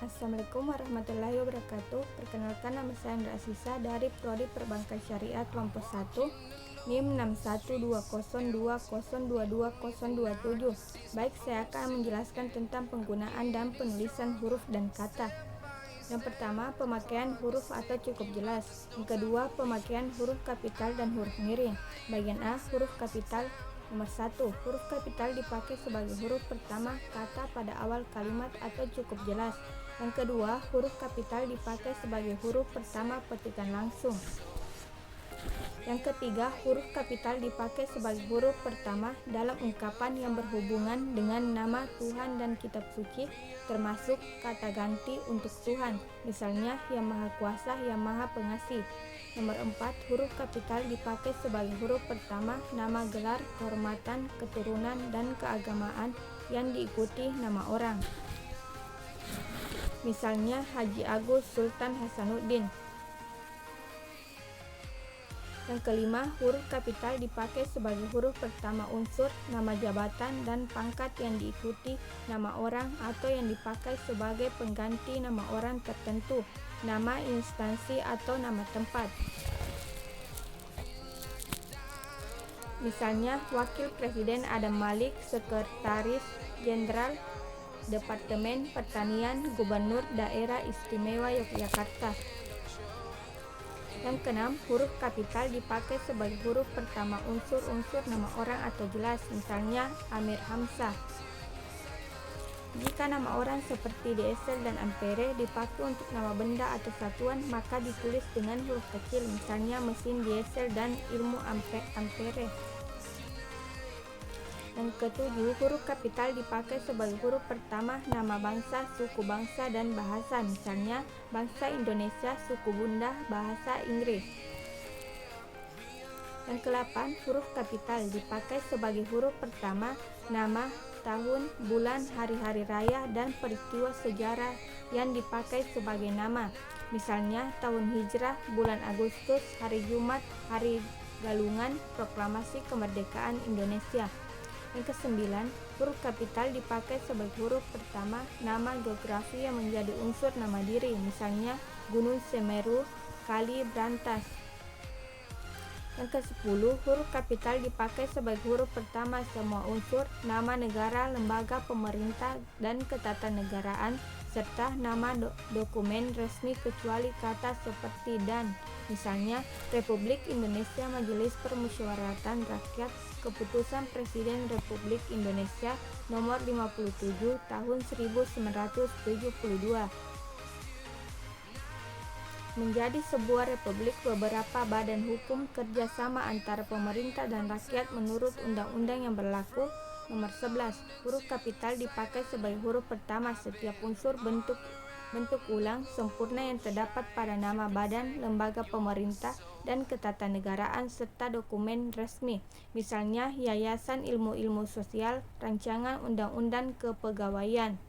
Assalamualaikum warahmatullahi wabarakatuh. Perkenalkan, nama saya Andra Asisa dari Prodi Perbankan Syariah kelompok 1 NIM 612020220027. Baik, saya akan menjelaskan tentang penggunaan dan penulisan huruf dan kata. Yang pertama, pemakaian huruf atau cukup jelas. Yang kedua, pemakaian huruf kapital dan huruf miring. Bagian A, huruf kapital. Nomor 1. Huruf kapital dipakai sebagai huruf pertama kata pada awal kalimat atau cukup jelas. Yang kedua, huruf kapital dipakai sebagai huruf pertama petikan langsung. Yang ketiga, huruf kapital dipakai sebagai huruf pertama dalam ungkapan yang berhubungan dengan nama Tuhan dan kitab suci, termasuk kata ganti untuk Tuhan, misalnya Yang Maha Kuasa, Yang Maha Pengasih. Nomor 4, huruf kapital dipakai sebagai huruf pertama nama gelar, kehormatan, keturunan, dan keagamaan yang diikuti nama orang. Misalnya Haji Agus Sultan Hasanuddin. Yang kelima, huruf kapital dipakai sebagai huruf pertama unsur, nama jabatan, dan pangkat yang diikuti nama orang atau yang dipakai sebagai pengganti nama orang tertentu, nama instansi atau nama tempat. Misalnya Wakil Presiden Adam Malik, Sekretaris Jenderal Departemen Pertanian, Gubernur Daerah Istimewa Yogyakarta. Yang keenam, huruf kapital dipakai sebagai huruf pertama unsur-unsur nama orang atau jelas, misalnya Amir Hamzah. Jika nama orang seperti diesel dan ampere dipakai untuk nama benda atau satuan, maka ditulis dengan huruf kecil, misalnya mesin diesel dan ilmu ampere. Yang ketujuh, huruf kapital dipakai sebagai huruf pertama nama bangsa, suku bangsa, dan bahasa, misalnya bangsa Indonesia, suku Bunda, bahasa Inggris. Yang ke-8, huruf kapital dipakai sebagai huruf pertama nama, tahun, bulan, hari-hari raya, dan peristiwa sejarah yang dipakai sebagai nama, misalnya tahun hijrah, bulan Agustus, hari Jumat, hari Galungan, proklamasi kemerdekaan Indonesia. Yang ke-9, huruf kapital dipakai sebagai huruf pertama nama geografi yang menjadi unsur nama diri, misalnya Gunung Semeru, Kali Brantas. Yang ke-10, huruf kapital dipakai sebagai huruf pertama semua unsur nama negara, lembaga pemerintah, dan ketatanegaraan, serta nama dokumen resmi kecuali kata seperti dan, misalnya Republik Indonesia, Majelis Permusyawaratan Rakyat, Keputusan Presiden Republik Indonesia Nomor 57 Tahun 1972. Menjadi sebuah republik, beberapa badan hukum kerjasama antara pemerintah dan rakyat menurut undang-undang yang berlaku. Nomor 11, huruf kapital dipakai sebagai huruf pertama setiap unsur bentuk ulang sempurna yang terdapat pada nama badan, lembaga pemerintah, dan ketatanegaraan serta dokumen resmi, misalnya Yayasan Ilmu-Ilmu Sosial, Rancangan Undang-Undang Kepegawaian.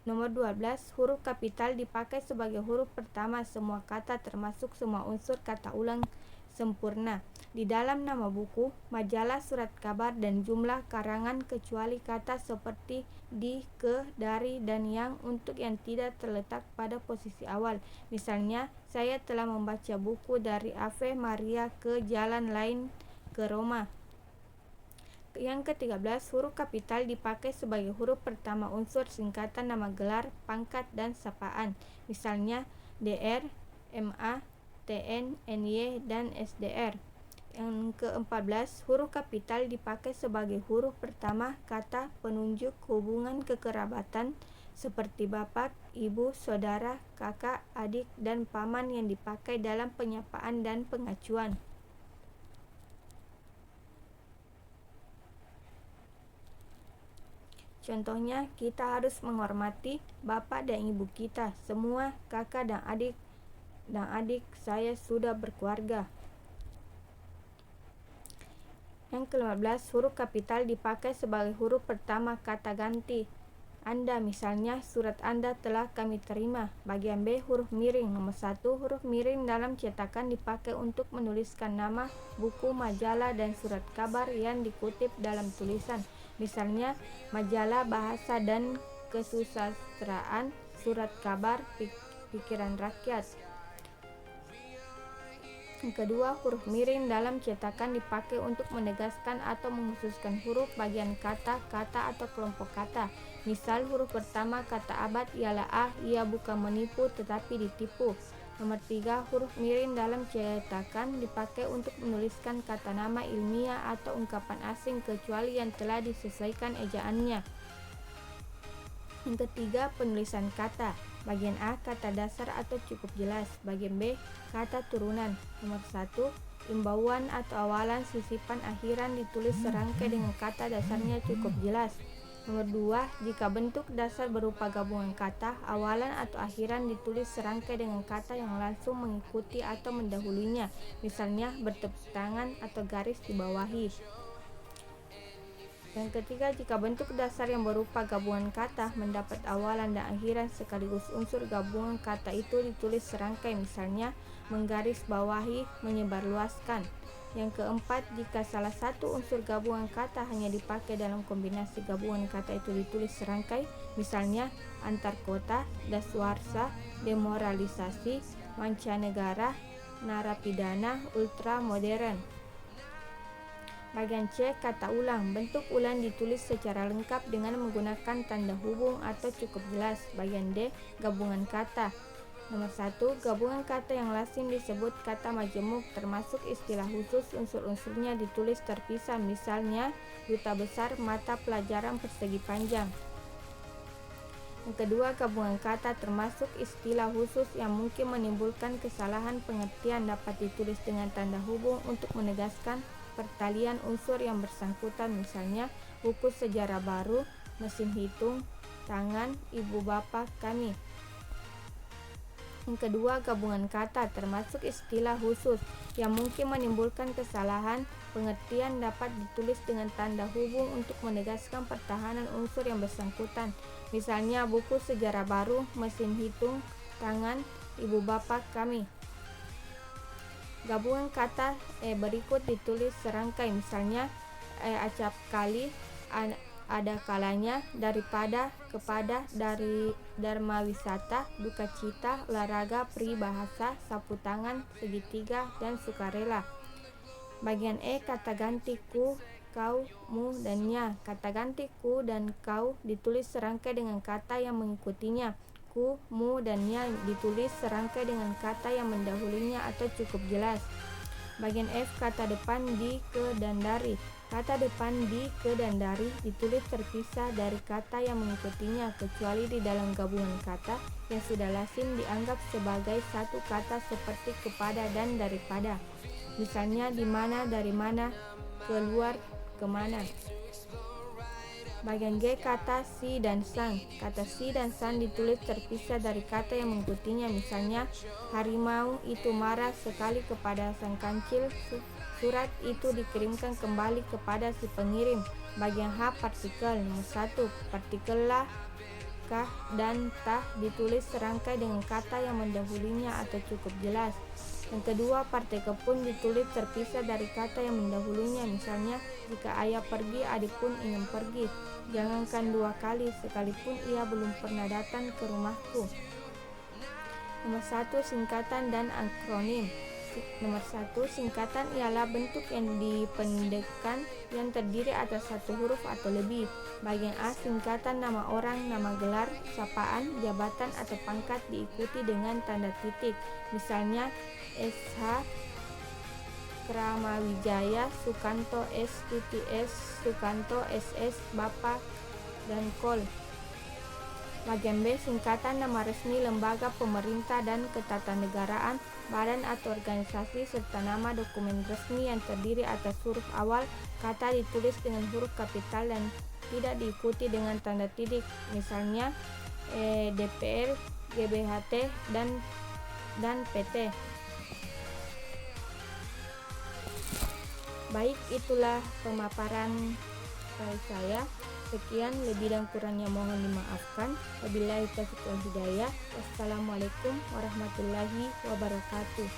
Nomor 12, huruf kapital dipakai sebagai huruf pertama semua kata termasuk semua unsur kata ulang sempurna di dalam nama buku, majalah, surat kabar, dan jumlah karangan kecuali kata seperti di, ke, dari, dan yang untuk yang tidak terletak pada posisi awal, misalnya saya telah membaca buku dari Ave Maria ke jalan lain ke Roma. Yang ke-13, huruf kapital dipakai sebagai huruf pertama unsur singkatan nama gelar, pangkat, dan sapaan, misalnya DR, MA, TN, NY, dan SDR. Yang ke-14, huruf kapital dipakai sebagai huruf pertama kata penunjuk hubungan kekerabatan seperti bapak, ibu, saudara, kakak, adik, dan paman yang dipakai dalam penyapaan dan pengacuan. Contohnya, kita harus menghormati bapak dan ibu kita, semua kakak dan adik saya sudah berkeluarga. Yang ke-15, huruf kapital dipakai sebagai huruf pertama kata ganti Anda, misalnya surat Anda telah kami terima. Bagian B, huruf miring. Nomor 1, huruf miring dalam cetakan dipakai untuk menuliskan nama, buku, majalah, dan surat kabar yang dikutip dalam tulisan, misalnya majalah Bahasa dan Kesusastraan, surat kabar, pikiran rakyat. Yang kedua, huruf miring dalam cetakan dipakai untuk menegaskan atau menghususkan huruf, bagian kata, atau kelompok kata. Misal huruf pertama kata abad ialah A, ia bukan menipu tetapi ditipu. Nomor 3, huruf miring dalam cetakan dipakai untuk menuliskan kata nama ilmiah atau ungkapan asing kecuali yang telah disesuaikan ejaannya. Yang ketiga, penulisan kata. Bagian A, kata dasar atau cukup jelas. Bagian B, kata turunan. Nomor 1, imbauan atau awalan sisipan akhiran ditulis serangkai dengan kata dasarnya cukup jelas. Nomor 2, jika bentuk dasar berupa gabungan kata, awalan atau akhiran ditulis serangkai dengan kata yang langsung mengikuti atau mendahulunya. Misalnya bertepuk tangan atau garis dibawahi. Yang ketiga, jika bentuk dasar yang berupa gabungan kata mendapat awalan dan akhiran sekaligus unsur gabungan kata itu ditulis serangkai, misalnya menggaris bawahi, menyebarluaskan. Yang keempat, jika salah satu unsur gabungan kata hanya dipakai dalam kombinasi gabungan kata itu ditulis serangkai, misalnya antar kota, dasawarsa, demoralisasi, mancanegara, narapidana, ultramodern. Bagian C, kata ulang. Bentuk ulang ditulis secara lengkap dengan menggunakan tanda hubung atau cukup jelas. Bagian D, gabungan kata. Nomor 1, gabungan kata yang lazim disebut kata majemuk, termasuk istilah khusus, unsur-unsurnya ditulis terpisah, misalnya duta besar, mata pelajaran persegi panjang. Yang kedua, gabungan kata termasuk istilah khusus yang mungkin menimbulkan kesalahan pengertian dapat ditulis dengan tanda hubung untuk menegaskan pertalian unsur yang bersangkutan, misalnya buku sejarah baru, mesin hitung, tangan, ibu bapak kami. Yang kedua, gabungan kata termasuk istilah khusus yang mungkin menimbulkan kesalahan pengertian dapat ditulis dengan tanda hubung untuk menegaskan pertahanan unsur yang bersangkutan, misalnya buku sejarah baru, mesin hitung, tangan, ibu bapak kami. Gabungan kata berikut ditulis serangkai, misalnya acap kali, ada kalanya, daripada, kepada, dari, dharma wisata, duka cita, olahraga, peribahasa, sapu tangan, segitiga, dan sukarela. Bagian E, kata ganti ku, kau, mu, dan nya. Kata ganti ku dan kau ditulis serangkai dengan kata yang mengikutinya. Ku, mu, dan nya ditulis serangkai dengan kata yang mendahulunya atau cukup jelas. Bagian F, kata depan di, ke, dan dari. Kata depan di, ke, dan dari ditulis terpisah dari kata yang mengikutinya, kecuali di dalam gabungan kata yang sudah lazim dianggap sebagai satu kata seperti kepada dan daripada. Misalnya di mana, dari mana, keluar, kemana. Bagian G, kata si dan sang. Kata si dan sang ditulis terpisah dari kata yang mengikutinya, misalnya harimau itu marah sekali kepada sang kancil, surat itu dikirimkan kembali kepada si pengirim. Bagian H, partikel. Nomor 1, partikel lah, kah, dan tah ditulis serangkai dengan kata yang mendahulunya atau cukup jelas. Yang kedua, partikel pun ditulis terpisah dari kata yang mendahulunya, misalnya jika ayah pergi, adik pun ingin pergi. Jangankan 2 kali, sekalipun ia belum pernah datang ke rumahku. Nomor 1, singkatan dan akronim. Nomor 1, singkatan ialah bentuk yang dipendekkan yang terdiri atas satu huruf atau lebih. Bagian A, singkatan nama orang, nama gelar, sapaan, jabatan atau pangkat diikuti dengan tanda titik. Misalnya SH Kramawijaya Sukanto STTS Sukanto SS Bapak dan Kol. Bagian B, singkatan nama resmi lembaga pemerintah dan ketatanegaraan, badan atau organisasi, serta nama dokumen resmi yang terdiri atas huruf awal kata ditulis dengan huruf kapital dan tidak diikuti dengan tanda titik, misalnya DPR, GBHT, dan PT. Baik, itulah pemaparan saya. Sekian, lebih dan kurangnya mohon dimaafkan. Wabillahi taufiq wal hidayah. Wassalamualaikum warahmatullahi wabarakatuh.